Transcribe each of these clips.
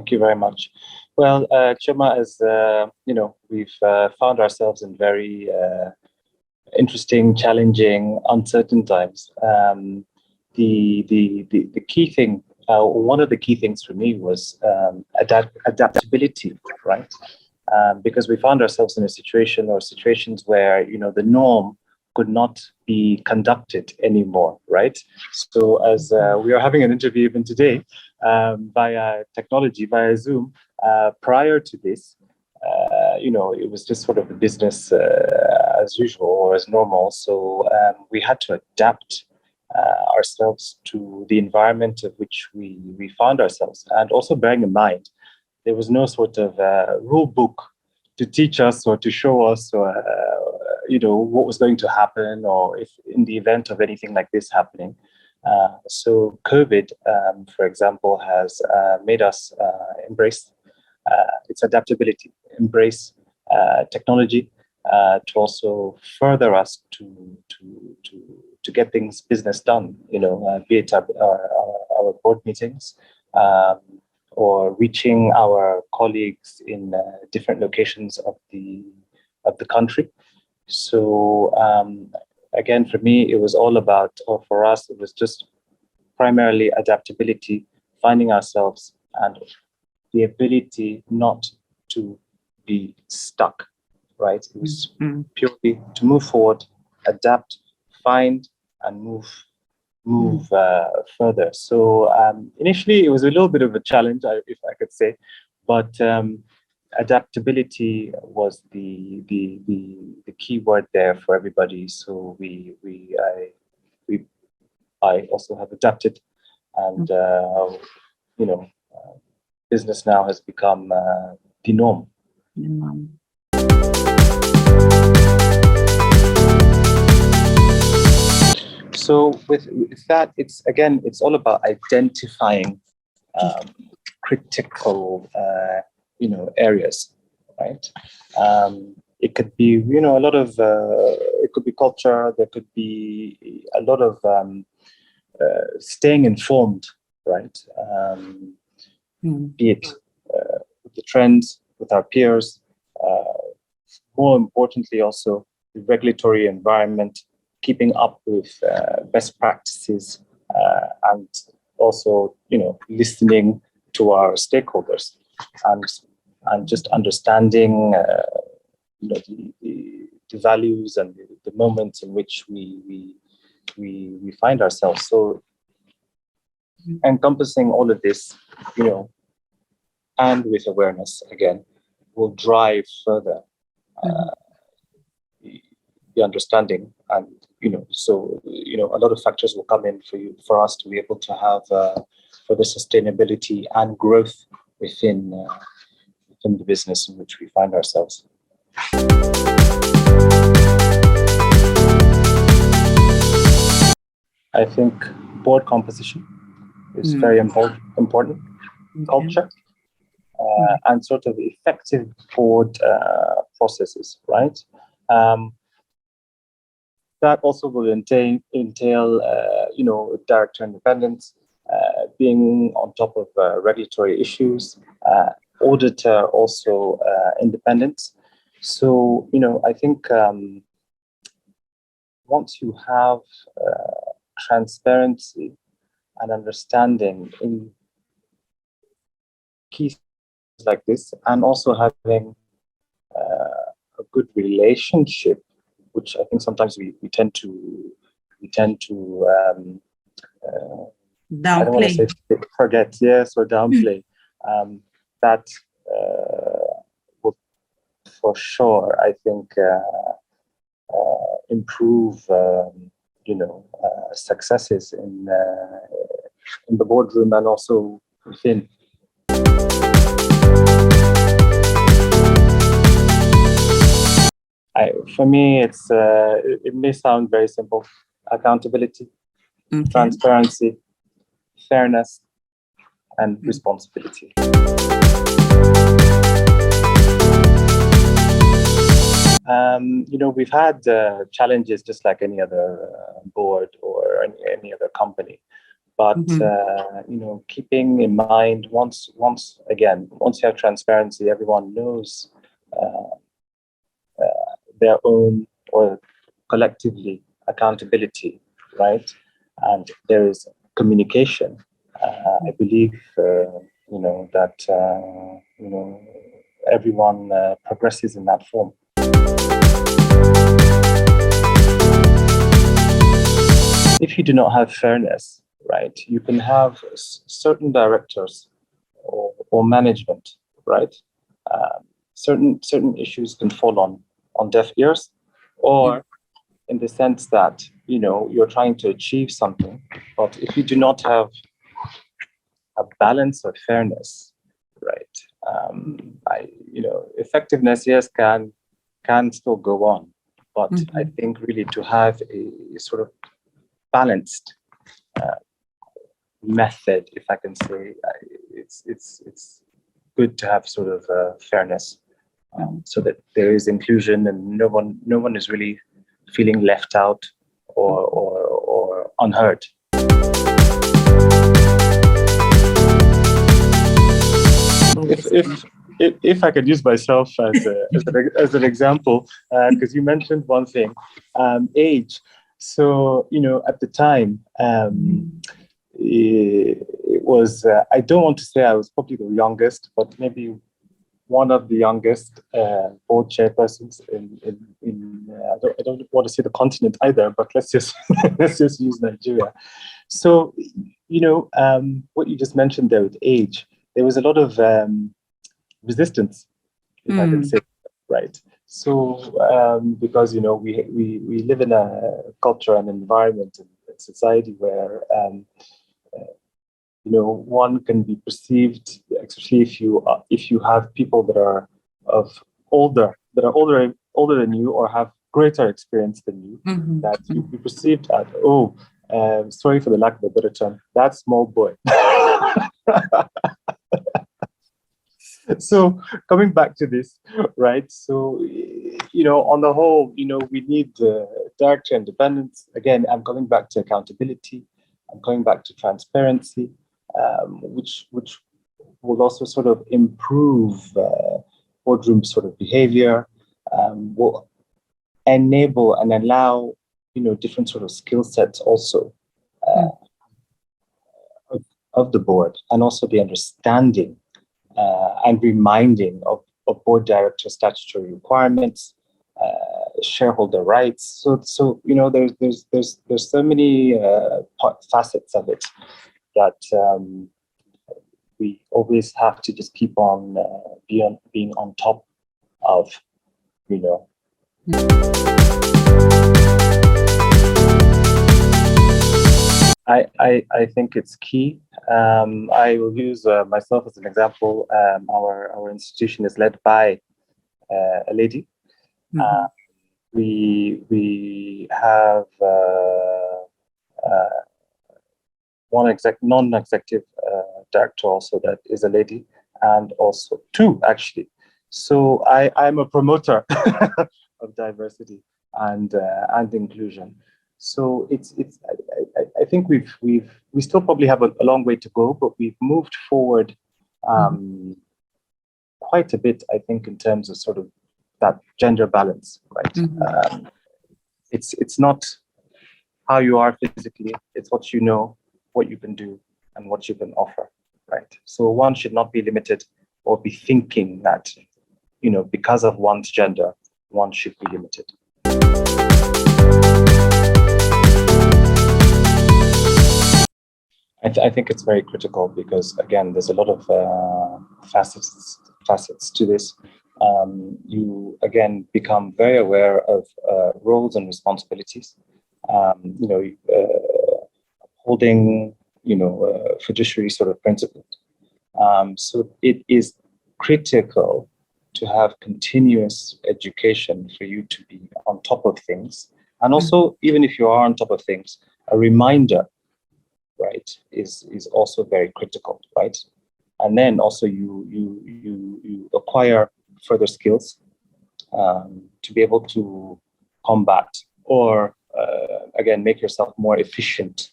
Thank you very much. Well, Chima, as we've found ourselves in very interesting, challenging, uncertain times. The key thing, one of the key things for me was adaptability, right? Because we found ourselves in a situation or situations where the norm could not be conducted anymore, right? So as we are having an interview even today via technology, via Zoom, prior to this, it was just sort of the business as usual or as normal. So we had to adapt ourselves to the environment of which we found ourselves. And also bearing in mind, there was no sort of rule book to teach us or to show us what was going to happen, or if in the event of anything like this happening. So COVID, for example, has made us embrace its adaptability, embrace technology to also further us to get things business done. Be it our board meetings, or reaching our colleagues in different locations of the country. So again, for me, it was all about, or for us, it was just primarily adaptability, finding ourselves, and the ability not to be stuck, right? It was purely to move forward, adapt, find, and move further. So initially, it was a little bit of a challenge, if I could say, but adaptability was the key word there for everybody. So I also have adapted, and business now has become the norm. So with that, it's all about identifying critical areas, right? It could be a lot of it could be culture. There could be a lot of staying informed, right? Be it with the trends, with our peers. More importantly, also the regulatory environment, keeping up with best practices, and also listening to our stakeholders, and just understanding the values and the moments in which we find ourselves. So encompassing all of this, and with awareness again, will drive further the understanding, and a lot of factors will come in for us to be able to have further sustainability and growth within the business in which we find ourselves. I think board composition is very important. Culture and sort of effective board processes, right? That also will entail director independence, being on top of regulatory issues, auditor also independence. So I think once you have transparency and understanding in key like this, and also having a good relationship, which I think sometimes we tend to downplay. I don't want to say forget, yes, or downplay. That will for sure, I think, improve successes in the boardroom and also within. For me, it may sound very simple: accountability, transparency, fairness, and responsibility. We've had challenges just like any other board or any other company, But Mm-hmm. keeping in mind, once you have transparency, everyone knows their own or collectively accountability, right? And there is communication. I believe that everyone progresses in that form. If you do not have fairness, right, you can have certain directors or management, right? Certain issues can fall on deaf ears, or in the sense that you're trying to achieve something, but if you do not have a balance of fairness, right? Effectiveness, yes, can still go on, but I think really to have a sort of balanced method, if I can say, it's good to have sort of fairness, so that there is inclusion and no one is really feeling left out or unheard. If I could use myself as an example, because you mentioned one thing, age. So at the time, it was. I don't want to say I was probably the youngest, but maybe one of the youngest board chairpersons in I don't want to say the continent either, but let's just let's just use Nigeria. So what you just mentioned there with age, there was a lot of resistance, if I can say, right? So because we live in a culture and environment and society where one can be perceived, especially if you have people that are older than you or have greater experience than you, that you be perceived as, sorry for the lack of a better term, that small boy. So coming back to this, right? So on the whole, we need director independence. Again, I'm coming back to accountability. I'm coming back to transparency, which will also sort of improve boardroom sort of behavior, will enable and allow different sort of skill sets also of the board, and also the understanding and reminding of board director statutory requirements, shareholder rights. So there's so many facets of it that we always have to just keep on being on top of, I think it's key. I will use myself as an example. Our institution is led by a lady. We have one non-executive director also that is a lady, and also two actually. So I'm a promoter of diversity and inclusion. So I think we still probably have a long way to go, but we've moved forward quite a bit, I think, in terms of sort of that gender balance, right? It's not how you are physically, it's what you know, what you can do, and what you can offer, right? So one should not be limited or be thinking that, because of one's gender, one should be limited. I think it's very critical because, again, there's a lot of facets to this. You, again, become very aware of roles and responsibilities, holding, fiduciary sort of principles. So it is critical to have continuous education for you to be on top of things. And also, even if you are on top of things, a reminder, right, is also very critical, right? And then also you acquire further skills to be able to combat or again make yourself more efficient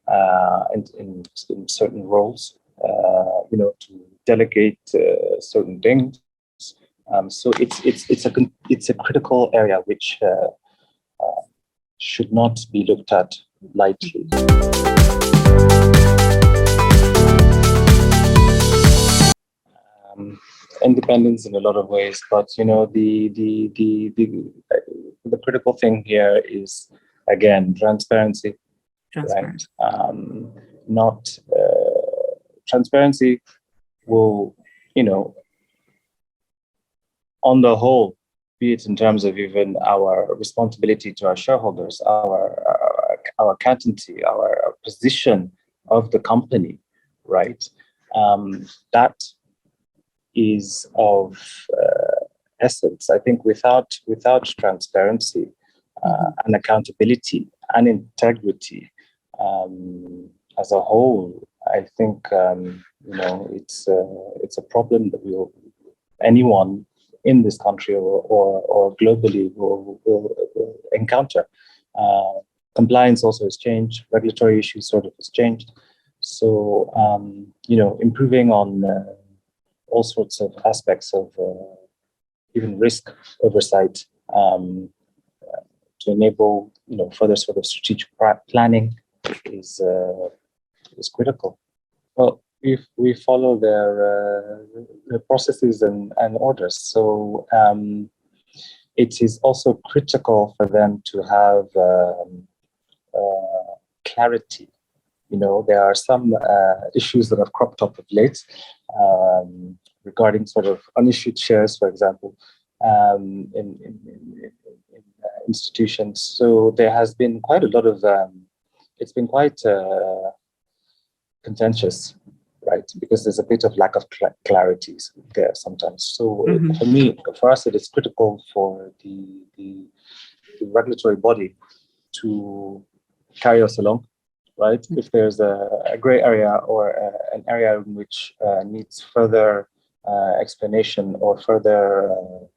in certain roles, to delegate certain things. So it's a critical area which should not be looked at lightly. Independence in a lot of ways, but the critical thing here is, again, transparency. Right? Not transparency will, on the whole, be it in terms of even our responsibility to our shareholders, our accountancy, our position of the company, right? That is of essence. I think without transparency and accountability and integrity as a whole, I think it's a problem that anyone in this country or globally will encounter. Compliance also has changed. Regulatory issues sort of has changed. So improving on all sorts of aspects of even risk oversight to enable further sort of strategic planning is critical. Well, if we follow their processes and orders, so it is also critical for them to have clarity. There are some issues that have cropped up of late regarding sort of unissued shares, for example, in institutions. So there has been quite a lot of, it's been quite contentious, right? Because there's a bit of lack of clarity there sometimes. So for us, it is critical for the regulatory body to carry us along, right? If there's a gray area or an area in which needs further explanation or further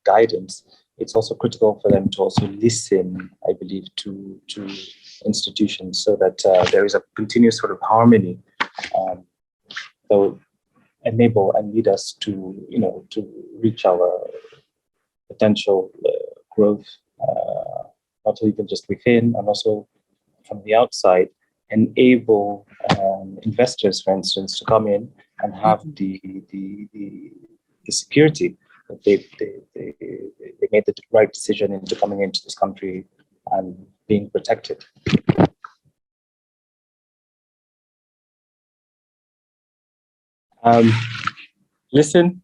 guidance, it's also critical for them to also listen, I believe, to institutions, so that there is a continuous sort of harmony that will enable and lead us to reach our potential growth, not even just within and also from the outside, enable investors, for instance, to come in and have the security that they made the right decision into coming into this country and being protected. Listen,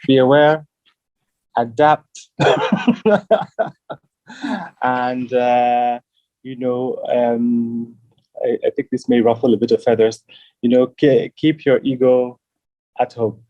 be aware, adapt, and I think this may ruffle a bit of feathers. Keep your ego at home.